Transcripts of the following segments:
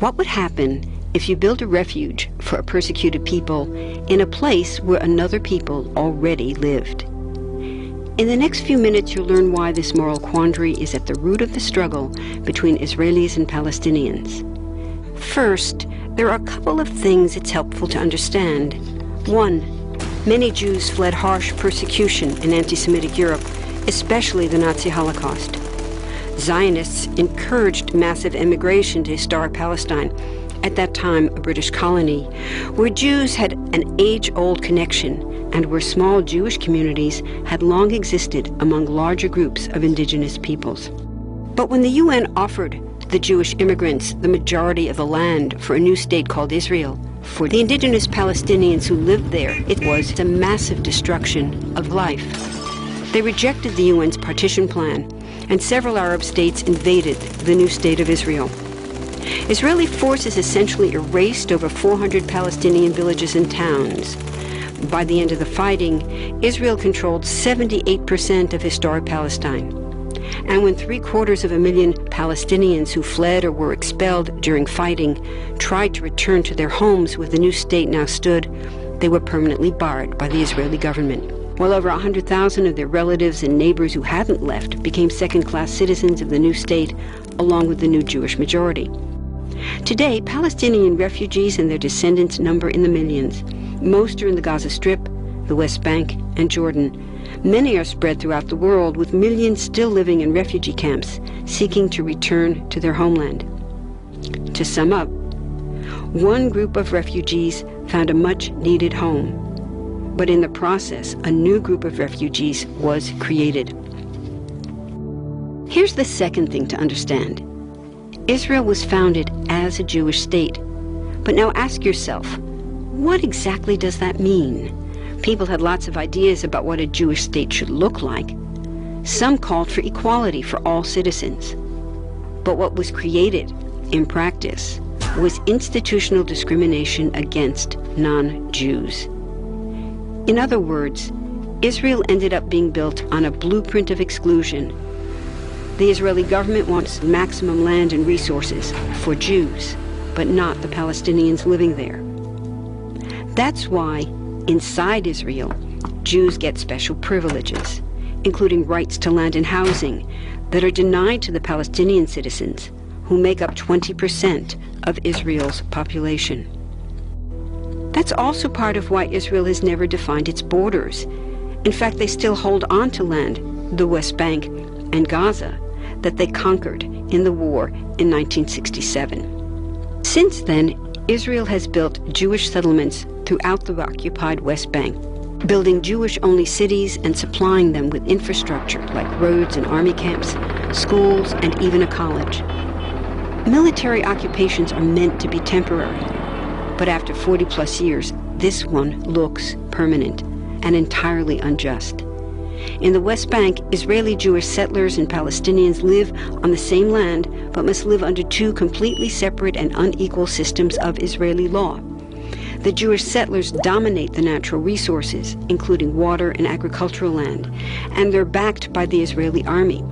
What would happen if you built a refuge for a persecuted people in a place where another people already lived? In the next few minutes, you'll learn why this moral quandary is at the root of the struggle between Israelis and Palestinians. First, there are a couple of things it's helpful to understand. One, many Jews fled harsh persecution in anti-Semitic Europe, especially the Nazi Holocaust. Zionists encouraged massive immigration to historic Palestine, at that time a British colony, where Jews had an age-old connection and where small Jewish communities had long existed among larger groups of indigenous peoples. But when the UN offered the Jewish immigrants the majority of the land for a new state called Israel, for the indigenous Palestinians who lived there, it was a massive destruction of life. They rejected the UN's partition plan, and several Arab states invaded the new state of Israel. Israeli forces essentially erased over 400 Palestinian villages and towns. By the end of the fighting, Israel controlled 78% of historic Palestine. And when 750,000 Palestinians who fled or were expelled during fighting tried to return to their homes where the new state now stood, they were permanently barred by the Israeli government. While over 100,000 of their relatives and neighbors who hadn't left became second-class citizens of the new state, along with the new Jewish majority. Today, Palestinian refugees and their descendants number in the millions. Most are in the Gaza Strip, the West Bank, and Jordan. Many are spread throughout the world, with millions still living in refugee camps, seeking to return to their homeland. To sum up, one group of refugees found a much-needed home, but in the process, a new group of refugees was created. Here's the second thing to understand. Israel was founded as a Jewish state. But now ask yourself, what exactly does that mean? People had lots of ideas about what a Jewish state should look like. Some called for equality for all citizens. But what was created, in practice, was institutional discrimination against non-Jews. In other words, Israel ended up being built on a blueprint of exclusion. The Israeli government wants maximum land and resources for Jews, but not the Palestinians living there. That's why, inside Israel, Jews get special privileges, including rights to land and housing, that are denied to the Palestinian citizens, who make up 20% of Israel's population. That's also part of why Israel has never defined its borders. In fact, they still hold on to land, the West Bank and Gaza, that they conquered in the war in 1967. Since then, Israel has built Jewish settlements throughout the occupied West Bank, building Jewish-only cities and supplying them with infrastructure like roads and army camps, schools, and even a college. Military occupations are meant to be temporary, but after 40-plus years, this one looks permanent and entirely unjust. In the West Bank, Israeli Jewish settlers and Palestinians live on the same land, but must live under two completely separate and unequal systems of Israeli law. The Jewish settlers dominate the natural resources, including water and agricultural land, and they're backed by the Israeli army.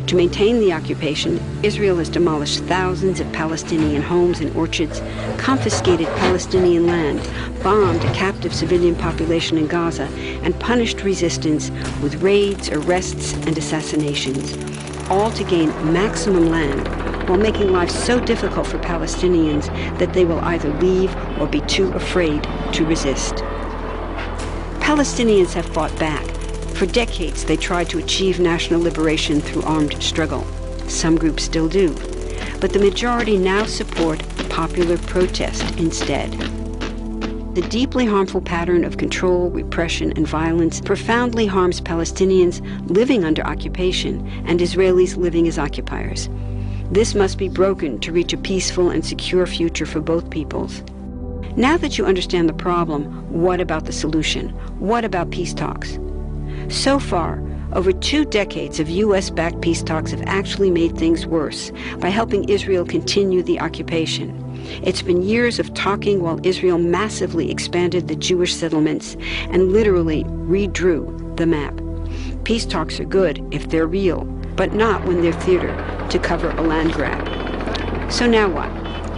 To maintain the occupation, Israel has demolished thousands of Palestinian homes and orchards, confiscated Palestinian land, bombed a captive civilian population in Gaza, and punished resistance with raids, arrests, and assassinations, all to gain maximum land, while making life so difficult for Palestinians that they will either leave or be too afraid to resist. Palestinians have fought back. For decades, they tried to achieve national liberation through armed struggle. Some groups still do, but the majority now support popular protest instead. The deeply harmful pattern of control, repression, and violence profoundly harms Palestinians living under occupation and Israelis living as occupiers. This must be broken to reach a peaceful and secure future for both peoples. Now that you understand the problem, what about the solution? What about peace talks? So far, over 2 decades of U.S.-backed peace talks have actually made things worse by helping Israel continue the occupation. It's been years of talking while Israel massively expanded the Jewish settlements and literally redrew the map. Peace talks are good if they're real, but not when they're theater to cover a land grab. So now what?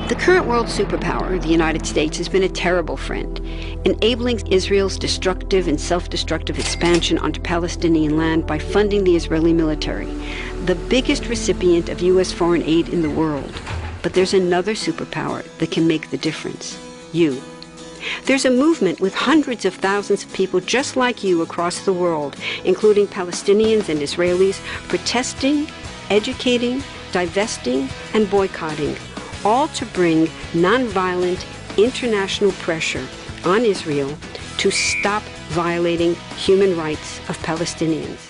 The current world superpower, the United States, has been a terrible friend, enabling Israel's destructive and self-destructive expansion onto Palestinian land by funding the Israeli military, the biggest recipient of U.S. foreign aid in the world. But there's another superpower that can make the difference: you. There's a movement with hundreds of thousands of people just like you across the world, including Palestinians and Israelis, protesting, educating, divesting, and boycotting, all to bring nonviolent international pressure on Israel to stop violating human rights of Palestinians.